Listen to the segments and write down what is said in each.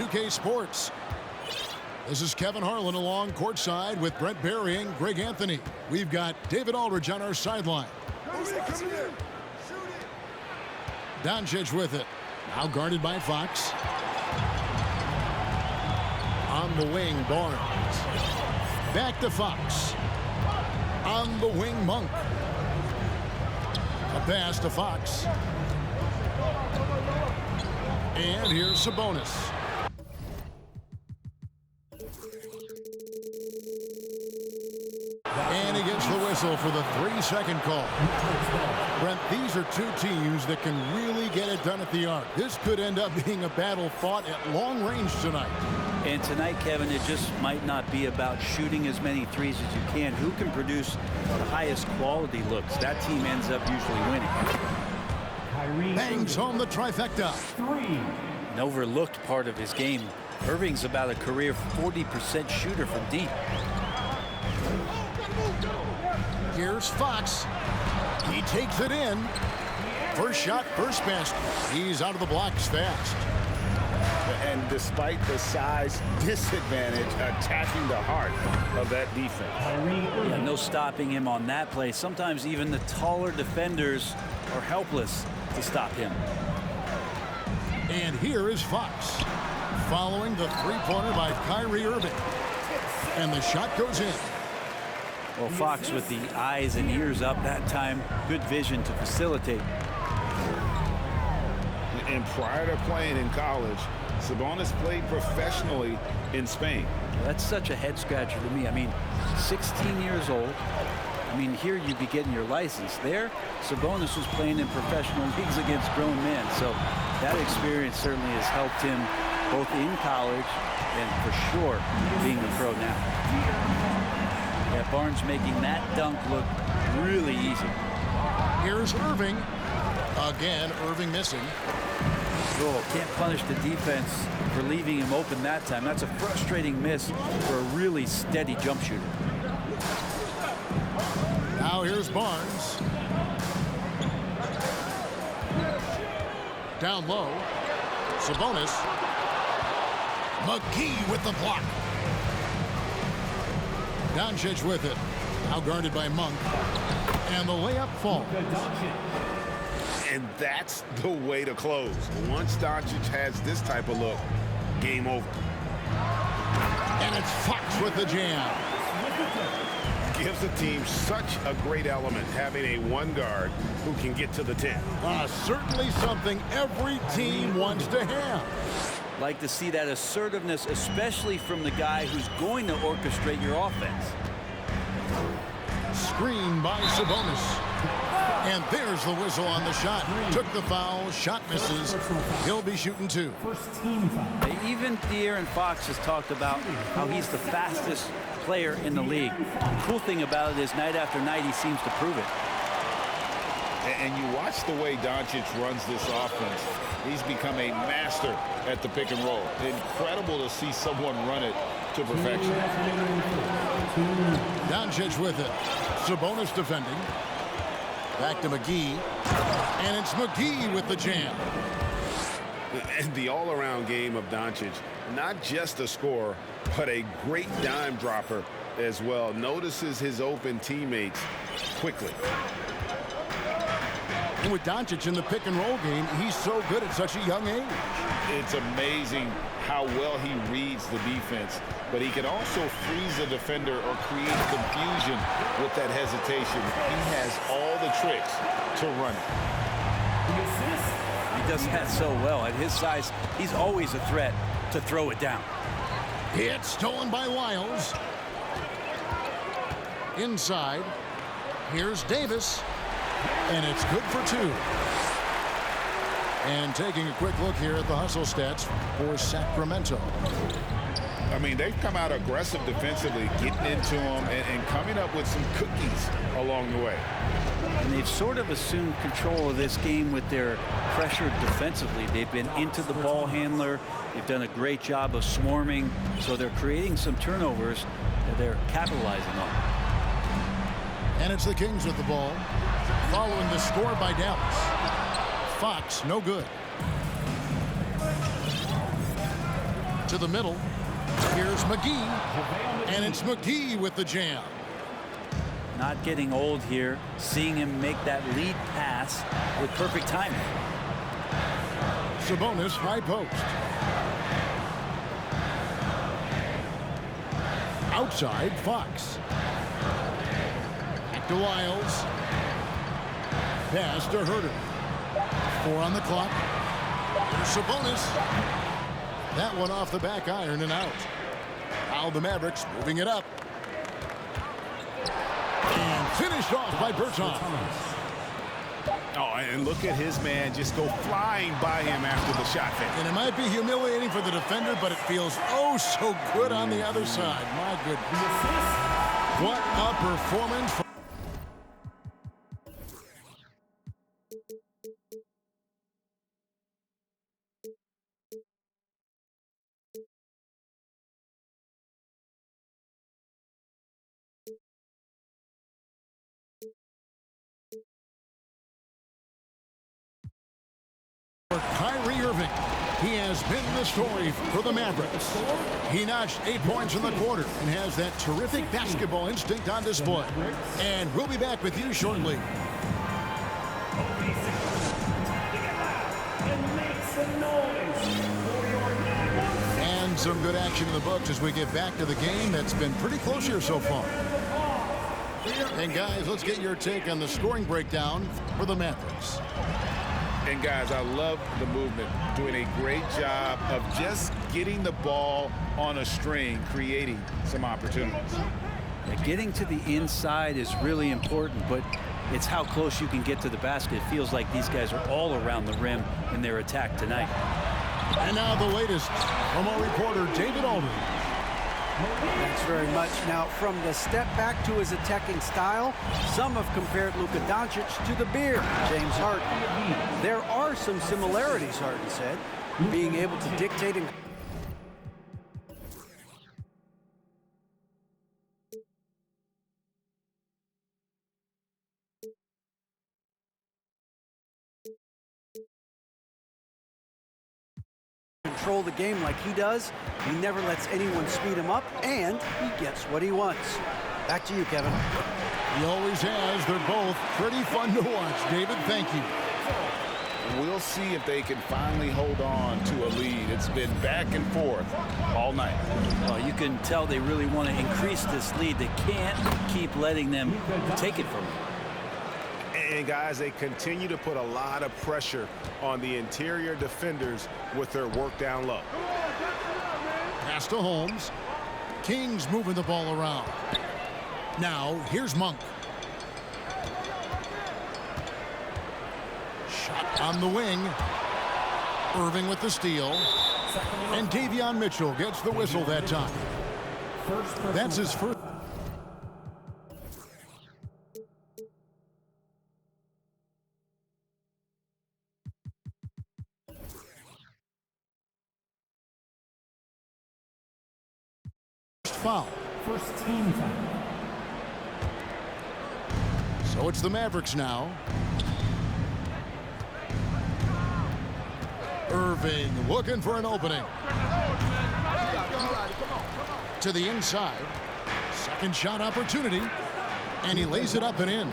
2K Sports. This is Kevin Harlan along courtside with Brent Barry and Greg Anthony. We've got David Aldridge on our sideline. Doncic with it. Now guarded by Fox. On the wing, Barnes. Back to Fox. On the wing, Monk. A pass to Fox. And here's Sabonis. And he gets the whistle for the 3-second call. Brent, these are two teams that can really get it done at the arc. This could end up being a battle fought at long range tonight. And tonight, Kevin, it just might not be about shooting as many threes as you can. Who can produce the highest quality looks? That team ends up usually winning. Bangs home the trifecta. An overlooked part of his game. Irving's about a career 40% shooter from deep. Here's Fox. He takes it in. First shot, first basket. He's out of the blocks fast. And despite the size disadvantage, attacking the heart of that defense. Yeah, no stopping him on that play. Sometimes even the taller defenders are helpless to stop him. And here is Fox, following the three-pointer by Kyrie Irving. And the shot goes in. Well, Fox with the eyes and ears up that time. Good vision to facilitate. And prior to playing in college, Sabonis played professionally in Spain. That's such a head-scratcher to me. I mean, 16 years old. I mean, here you'd be getting your license. There, Sabonis was playing in professional leagues against grown men. So that experience certainly has helped him both in college and for sure being a pro now. Yeah, Barnes making that dunk look really easy. Here's Irving. Again, Irving missing. Oh, can't punish the defense for leaving him open that time. That's a frustrating miss for a really steady jump shooter. Now here's Barnes. Down low. Sabonis. McGee with the block. Doncic with it. Now guarded by Monk. And the layup falls. And that's the way to close. Once Doncic has this type of look, game over. And it's Fox with the jam. Gives the team such a great element, having a one guard who can get to the 10. Certainly something every team wants to have. Like to see that assertiveness, especially from the guy who's going to orchestrate your offense. Screen by Sabonis. And there's the whistle on the shot. Took the foul, shot misses. He'll be shooting two. Even De'Aaron Fox has talked about how he's the fastest player in the league. The cool thing about it is night after night he seems to prove it. And you watch the way Doncic runs this offense. He's become a master at the pick and roll. Incredible to see someone run it to perfection. Doncic with it. Sabonis defending. Back to McGee. And it's McGee with the jam. And the all-around game of Doncic, not just a scorer, but a great dime dropper as well. Notices his open teammates quickly. And with Doncic in the pick and roll game, he's so good at such a young age. It's amazing how well he reads the defense, but he can also freeze a defender or create confusion with that hesitation. He has all the tricks to run it. He does that so well. At his size, he's always a threat to throw it down. It's stolen by Wiles. Inside. Here's Davis. And it's good for two. And taking a quick look here at the hustle stats for Sacramento. I mean, they've come out aggressive defensively, getting into them and coming up with some cookies along the way. And they've sort of assumed control of this game with their pressure defensively. They've been into the ball handler. They've done a great job of swarming. So they're creating some turnovers that they're capitalizing on. And it's the Kings with the ball. Following the score by Dallas. Fox, no good. To the middle. Here's McGee. And it's McGee with the jam. Not getting old here. Seeing him make that lead pass with perfect timing. Sabonis high post. Outside, Fox. Back to Wiles. Pass to Herter. 4 on the clock. Here's Sabonis. That one off the back iron and out. Now the Mavericks moving it up. And finished off by Bertans. Oh, and look at his man just go flying by him after the shot fake. And it might be humiliating for the defender, but it feels oh so good on the other side. My goodness. What a performance. For Kyrie Irving, he has been the story for the Mavericks. He notched 8 points in the quarter and has that terrific basketball instinct on display. And we'll be back with you shortly. And some good action in the books as we get back to the game that's been pretty close here so far. And guys, let's get your take on the scoring breakdown for the Mavericks. And guys, I love the movement, doing a great job of just getting the ball on a string, creating some opportunities. Yeah, getting to the inside is really important, but it's how close you can get to the basket. It feels like these guys are all around the rim in their attack tonight. And now the latest from our reporter, David Aldridge. Thanks very much. Now, from the step back to his attacking style, some have compared Luka Doncic to the Beard, James Harden. There are some similarities, Harden said, being able to dictate and control the game like he does. He never lets anyone speed him up, and he gets what he wants. Back to you, Kevin. He always has. They're both pretty fun to watch. David, thank you. We'll see if they can finally hold on to a lead. It's been back and forth all night. Well, you can tell they really want to increase this lead. They can't keep letting them take it from them. And guys, they continue to put a lot of pressure on the interior defenders with their work down low. Pass to Holmes. Kings moving the ball around. Now, here's Monk. Shot on the wing. Irving with the steal. And Davion Mitchell gets the whistle that time. That's his first. Foul. First team foul. So it's the Mavericks now. Irving looking for an opening. To the inside. Second shot opportunity. And he lays it up and in.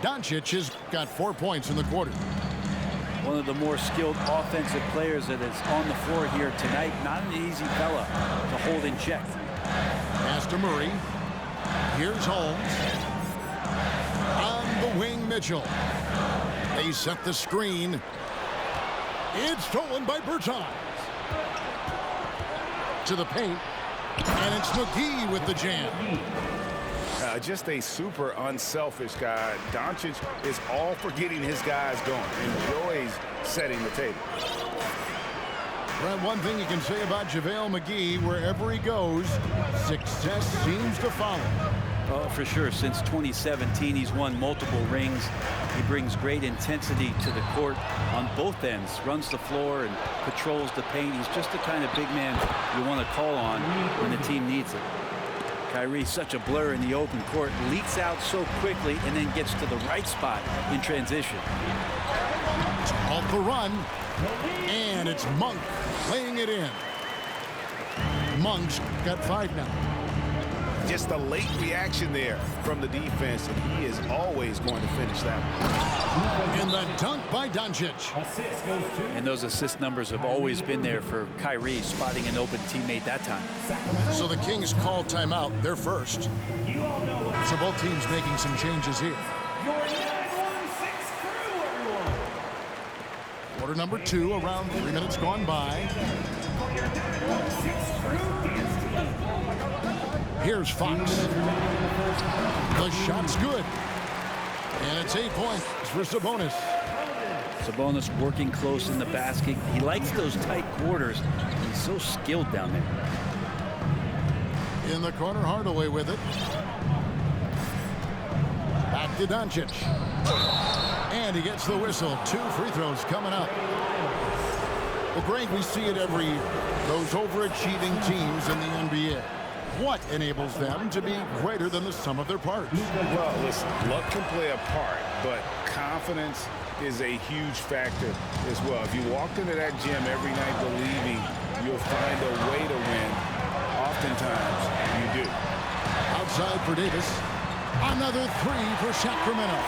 Doncic has got 4 points in the quarter. One of the more skilled offensive players that is on the floor here tonight. Not an easy fella to hold in check. Pass to Murray. Here's Holmes. On the wing, Mitchell. They set the screen. It's stolen by Bertans. To the paint. And it's McGee with the jam. Just a super unselfish guy. Doncic is all for getting his guys going. Enjoys setting the table. Well, one thing you can say about JaVale McGee, wherever he goes, success seems to follow. Oh, for sure. Since 2017, he's won multiple rings. He brings great intensity to the court on both ends. Runs the floor and patrols the paint. He's just the kind of big man you want to call on when the team needs it. Kyrie's such a blur in the open court, leaks out so quickly and then gets to the right spot in transition. to halt the run. And it's Monk laying it in. Monk's got 5 now. Just a late reaction there from the defense, and he is always going to finish that one. And the dunk by Doncic. And those assist numbers have always been there for Kyrie, spotting an open teammate that time. So the Kings call timeout. They're first. So both teams making some changes here. Quarter number 2, around 3 minutes gone by. Here's Fox. The shot's good. And it's 8 points for Sabonis. Sabonis working close in the basket. He likes those tight quarters. He's so skilled down there. In the corner, Hardaway with it. Back to Doncic. And he gets the whistle. 2 free throws coming up. Well, Greg, we see it every year. Those overachieving teams in the NBA. What enables them to be greater than the sum of their parts? Well, listen, luck can play a part, but confidence is a huge factor as well. If you walked into that gym every night believing you'll find a way to win, oftentimes you do. Outside for Davis. Another 3 for Sacramento.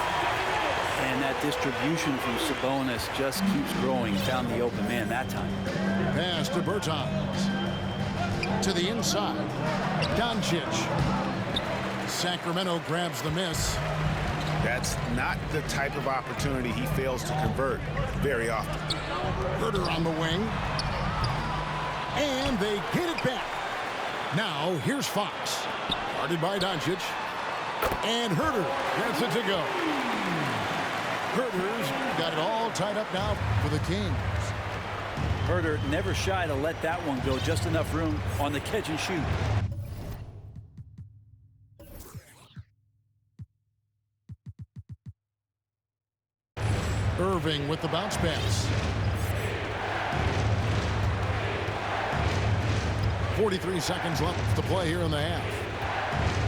And that distribution from Sabonis just keeps growing. Found the open man that time. Pass to Bertans. To the inside. Doncic. Sacramento grabs the miss. That's not the type of opportunity he fails to convert very often. Herter on the wing. And they get it back. Now here's Fox. Guarded by Doncic. And Herter gets it to go. Herter's got it all tied up now for the Kings. Herter never shy to let that one go. Just enough room on the catch and shoot. Irving with the bounce pass. 43 seconds left to play here in the half.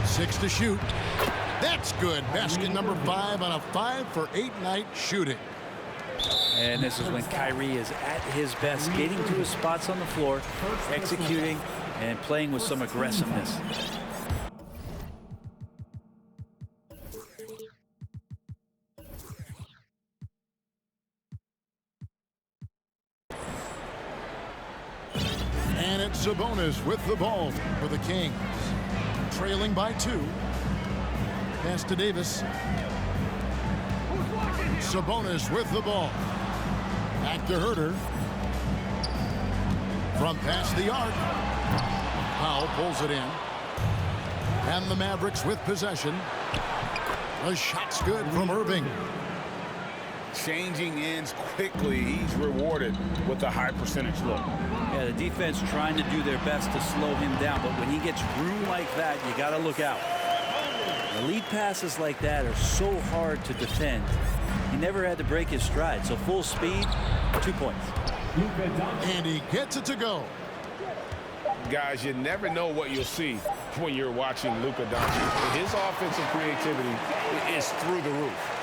6 to shoot. That's good. Basket number 5 on a 5 for 8 night shooting. And this is when Kyrie is at his best, getting to his spots on the floor, executing and playing with some aggressiveness. And it's Sabonis with the ball for the Kings. Trailing by 2. Pass to Davis. Sabonis with the ball. Back to Herter. From past the arc. Powell pulls it in. And the Mavericks with possession. The shot's good from Irving. Changing ends quickly. He's rewarded with a high percentage look. Yeah, the defense trying to do their best to slow him down, but when he gets room like that, you got to look out. The lead passes like that are so hard to defend. He never had to break his stride, so full speed, 2 points. And he gets it to go. Guys, you never know what you'll see when you're watching Luka Doncic. His offensive creativity is through the roof.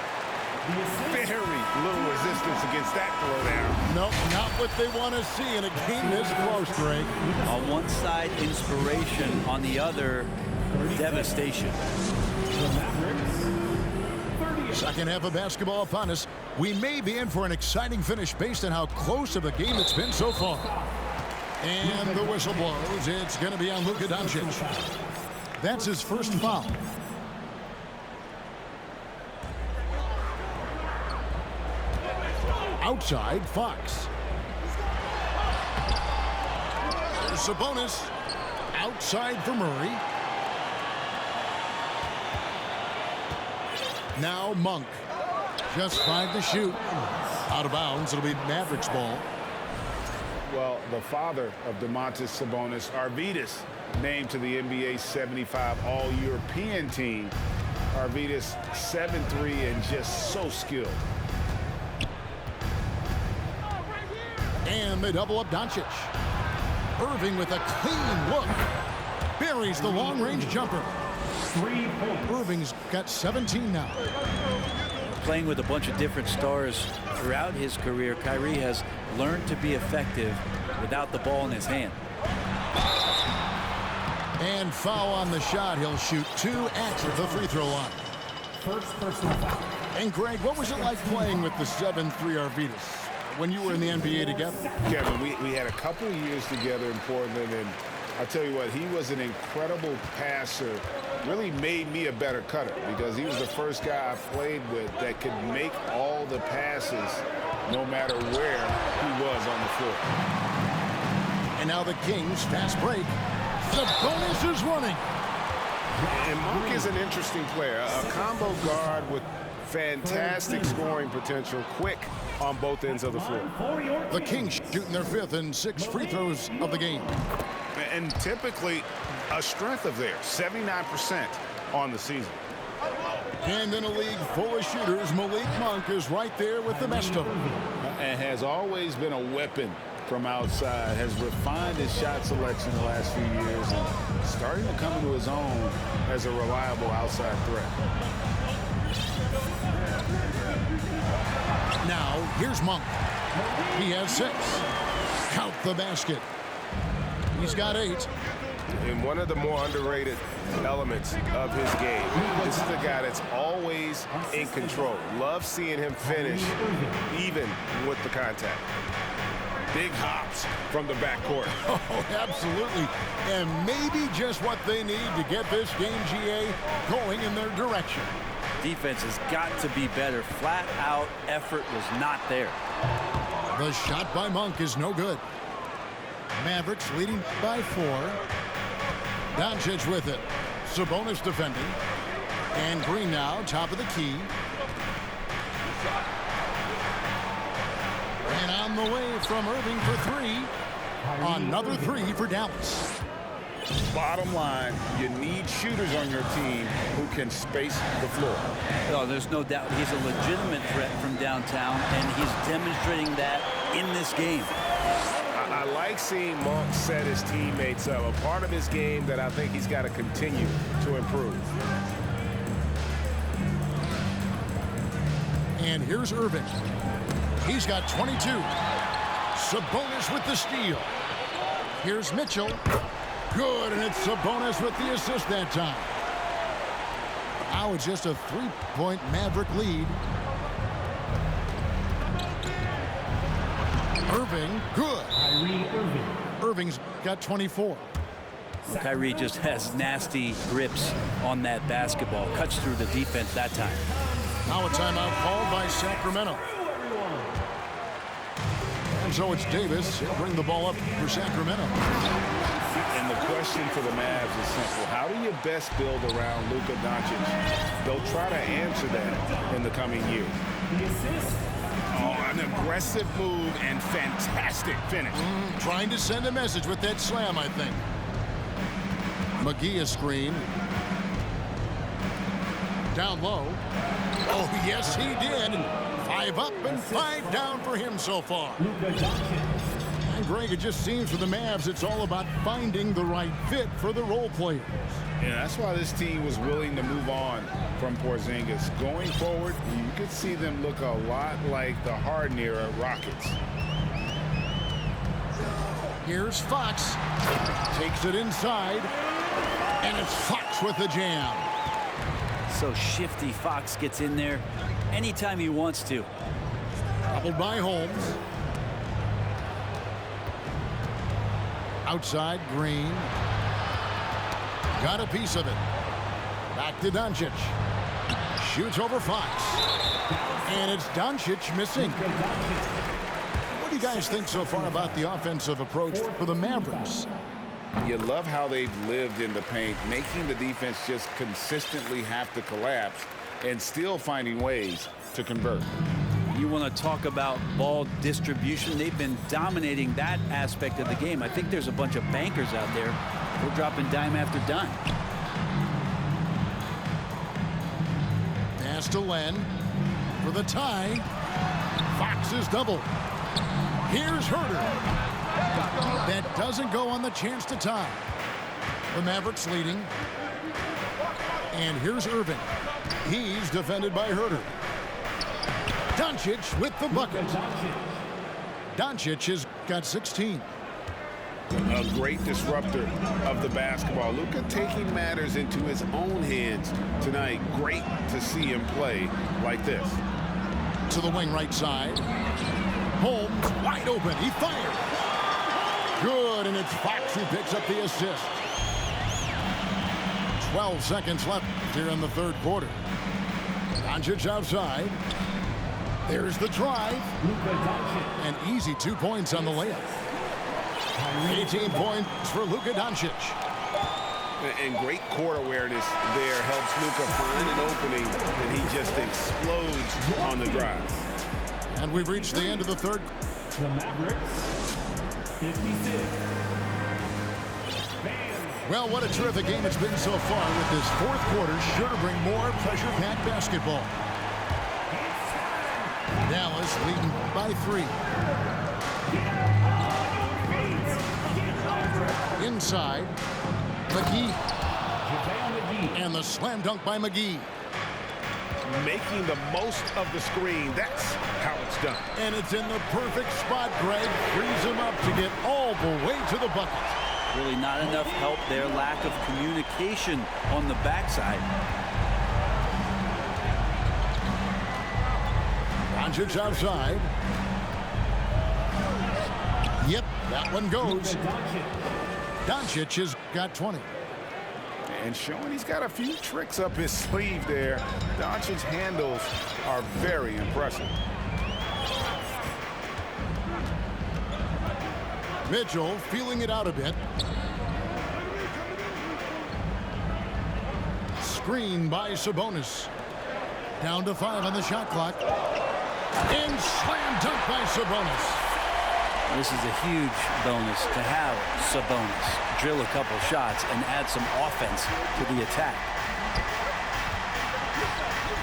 Very little resistance against that throwdown. Nope, not what they want to see in a game this close, Greg. On one side, inspiration. On the other, devastation. Second half of basketball upon us. We may be in for an exciting finish based on how close of a game it's been so far. And the whistle blows. It's going to be on Luka Doncic. That's his first foul. Outside, Fox. There's Sabonis. Outside for Murray. Now Monk. Just 5 to shoot. Out of bounds. It'll be Mavericks ball. Well, the father of Domantas Sabonis, Arvydas, named to the NBA 75 All-European team. Arvydas 7'3" and just so skilled. And they double up Doncic. Irving with a clean look. Buries the long-range jumper. Irving's got 17 now. playing with a bunch of different stars throughout his career, Kyrie has learned to be effective without the ball in his hand. And foul on the shot. He'll shoot 2 at the free throw line. First personal foul. And Greg, what was it like playing with the 7'3" Arvydas when you were in the NBA together? Kevin, we had a couple of years together in Portland, and I'll tell you what, he was an incredible passer. Really made me a better cutter because he was the first guy I played with that could make all the passes no matter where he was on the floor. And now the Kings, fast break. Sabonis is running. And Monk is an interesting player, a combo guard with fantastic scoring potential, quick on both ends of the floor. The Kings shooting their 5th and 6th free throws of the game. And typically a strength of theirs, 79% on the season. And in a league full of shooters, Malik Monk is right there with the best of them. And has always been a weapon from outside, has refined his shot selection the last few years and starting to come into his own as a reliable outside threat. Now, here's Monk. He has 6. Count the basket. He's got 8. And one of the more underrated elements of his game, this is a guy that's always in control. Love seeing him finish, even with the contact. Big hops from the backcourt. Oh, absolutely. And maybe just what they need to get this game, GA, going in their direction. Defense has got to be better. Flat out effort was not there. The shot by Monk is no good. Mavericks leading by 4. Doncic with it. Sabonis defending. And Green now, top of the key. And on the way from Irving for 3. Another 3 for Dallas. Bottom line, you need shooters on your team who can space the floor. Oh, there's no doubt he's a legitimate threat from downtown, and he's demonstrating that in this game. I like seeing Monk set his teammates up. A part of his game that I think he's got to continue to improve. And here's Irving. He's got 22. Sabonis with the steal. Here's Mitchell. Good, and it's Sabonis with the assist that time. Now it's just a 3-point Maverick lead. Irving, good. Irving's got 24. Well, Kyrie just has nasty grips on that basketball. Cuts through the defense that time. Now a timeout called by Sacramento. And so it's Davis. He'll bring the ball up for Sacramento. And the question for the Mavs is simple. How do you best build around Luka Doncic? They'll try to answer that in the coming year. Oh, an aggressive move and fantastic finish. Trying to send a message with that slam, I think. McGee a screen. Down low. Oh, yes, he did. 5 up and 5 down for him so far. And Greg, it just seems for the Mavs, it's all about finding the right fit for the role players. And that's why this team was willing to move on from Porzingis. Going forward, you could see them look a lot like the Harden-era Rockets. Here's Fox. Takes it inside. And it's Fox with the jam. So shifty. Fox gets in there anytime he wants to. Doubled by Holmes. Outside, Green. Got a piece of it. Back to Doncic. Shoots over Fox. And it's Doncic missing. What do you guys think so far about the offensive approach for the Mavericks? You love how they've lived in the paint, making the defense just consistently have to collapse and still finding ways to convert. You want to talk about ball distribution. They've been dominating that aspect of the game. I think there's a bunch of bankers out there. They're dropping dime after dime. Pass to Len for the tie. Fox is double. Here's Herter. That doesn't go on the chance to tie. The Mavericks leading. And here's Irving. He's defended by Herter. Doncic with the bucket. Doncic has got 16. A great disruptor of the basketball. Luka taking matters into his own hands tonight. Great to see him play like this. To the wing right side. Holmes wide open. He fires. Good, and it's Fox who picks up the assist. 12 seconds left here in the third quarter. Doncic outside. There's the drive. And easy 2 points on the layup. 18 points for Luka Doncic. And great court awareness there helps Luka find an opening, and he just explodes on the drive. And we've reached the end of the third. The Mavericks, 56. Well, what a terrific game it's been so far, with this fourth quarter sure to bring more pressure-packed basketball. Dallas leading by 3. Inside, McGee. And the slam dunk by McGee. Making the most of the screen. That's how it's done. And it's in the perfect spot. Greg frees him up to get all the way to the bucket. Really not enough help there. Lack of communication on the backside. Doncic outside. Yep, that one goes. Doncic has got 20. And showing he's got a few tricks up his sleeve there. Doncic's handles are very impressive. Mitchell feeling it out a bit. Screen by Sabonis. Down to 5 on the shot clock. And slam dunk by Sabonis. This is a huge bonus to have Sabonis drill a couple shots and add some offense to the attack.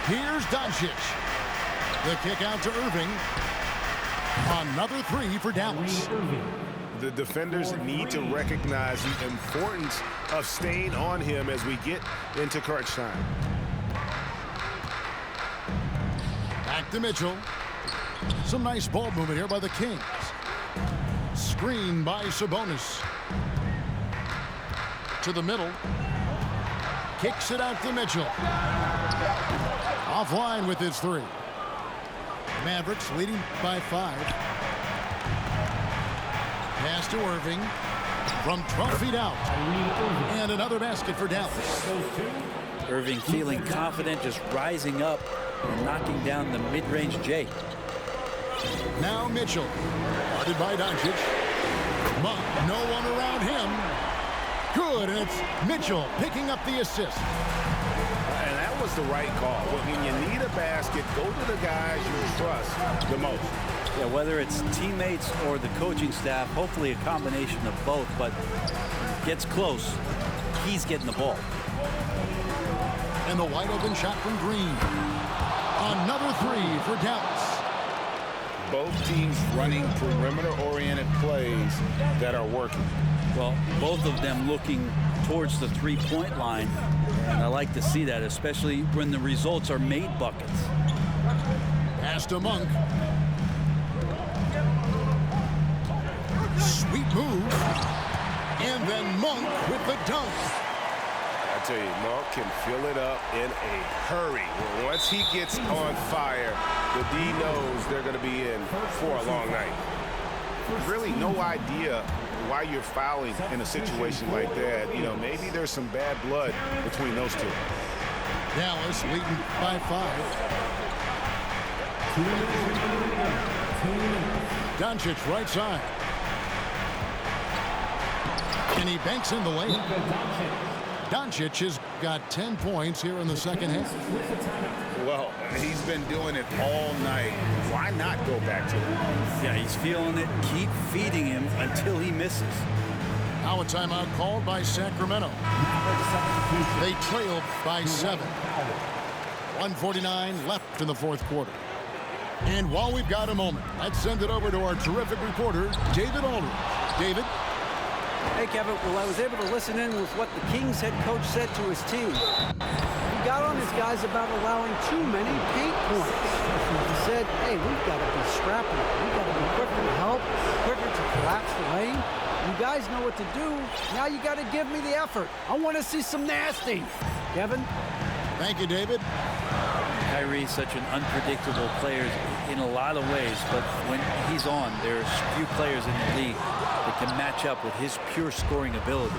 Here's Doncic. The kick out to Irving. Another 3 for Dallas. The defenders need to recognize the importance of staying on him as we get into crunch time. Back to Mitchell. Some nice ball movement here by the Kings. Screen by Sabonis. To the middle. Kicks it out to Mitchell. Offline with his 3. Mavericks leading by 5. Pass to Irving. From 12 feet out. And another basket for Dallas. Irving feeling confident, just rising up and knocking down the mid-range J. Now Mitchell. Guarded by Doncic. Monk, no one around him. Good, and it's Mitchell picking up the assist. And that was the right call. When you need a basket, go to the guys you trust the most. Yeah, whether it's teammates or the coaching staff, hopefully a combination of both, but gets close, he's getting the ball. And the wide open shot from Green. Another 3 for Dallas. Both teams running perimeter-oriented plays that are working. Well, both of them looking towards the three-point line, and I like to see that, especially when the results are made buckets. Pass to Monk. Sweet move. And then Monk with the dunk. I tell you, Monk can fill it up in a hurry. Once he gets on fire, the D knows they're going to be in for a long night. Really no idea why you're fouling in a situation like that. You know, maybe there's some bad blood between those two. Dallas leading by 5. Doncic right side. And he banks in the lane. Doncic has got 10 points here in the second half. Well, he's been doing it all night. Why not go back to it? Yeah, he's feeling it. Keep feeding him until he misses. Now a timeout called by Sacramento. They trailed by 7. 1:49 left in the fourth quarter. And while we've got a moment, let's send it over to our terrific reporter, David Aldridge. David? Hey, Kevin, well, I was able to listen in with what the Kings head coach said to his team. He got on his guys about allowing too many paint points. He said, hey, we've got to be scrappy. We've got to be quicker to help, quicker to collapse the lane. You guys know what to do. Now you got to give me the effort. I want to see some nasty. Kevin? Thank you, David. Kyrie's such an unpredictable player in a lot of ways, but when he's on, there's few players in the league that can match up with his pure scoring ability.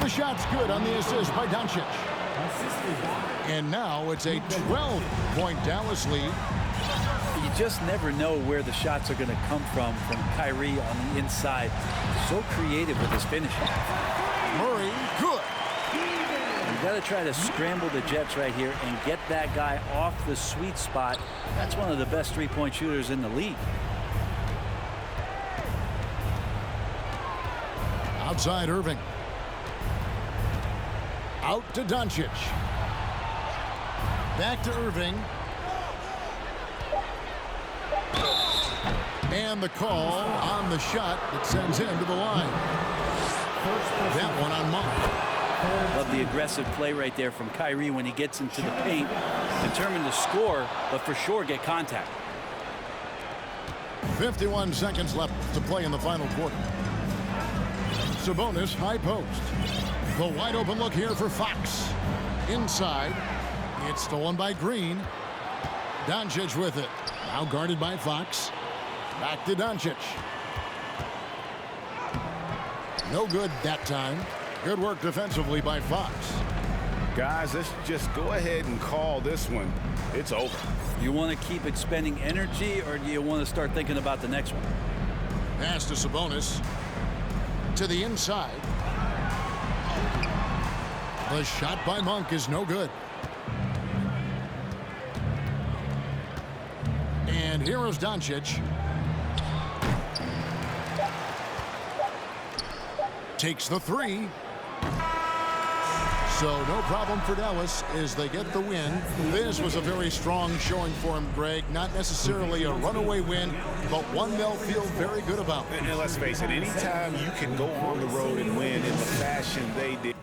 The shot's good on the assist by Doncic. And now it's a 12-point Dallas lead. You just never know where the shots are going to come from Kyrie on the inside. So creative with his finishing. Murray, good. You got to try to scramble the Jets right here and get that guy off the sweet spot. That's one of the best three-point shooters in the league. Outside Irving. Out to Doncic. Back to Irving. And the call on the shot that sends him to the line. That one on Monk. Love the aggressive play right there from Kyrie when he gets into the paint. Determined to score, but for sure get contact. 51 seconds left to play in the final quarter. Sabonis, high post. The wide open look here for Fox. Inside. It's stolen by Green. Doncic with it. Now guarded by Fox. Back to Doncic. No good that time. Good work defensively by Fox. Guys, let's just go ahead and call this one. It's over. You want to keep expending energy, or do you want to start thinking about the next one? Pass to Sabonis. To the inside. The shot by Monk is no good. And here is Doncic. Takes the three. So no problem for Dallas as they get the win. This was a very strong showing for him, Greg. Not necessarily a runaway win, but one they'll feel very good about. And let's face it, anytime you can go on the road and win in the fashion they did.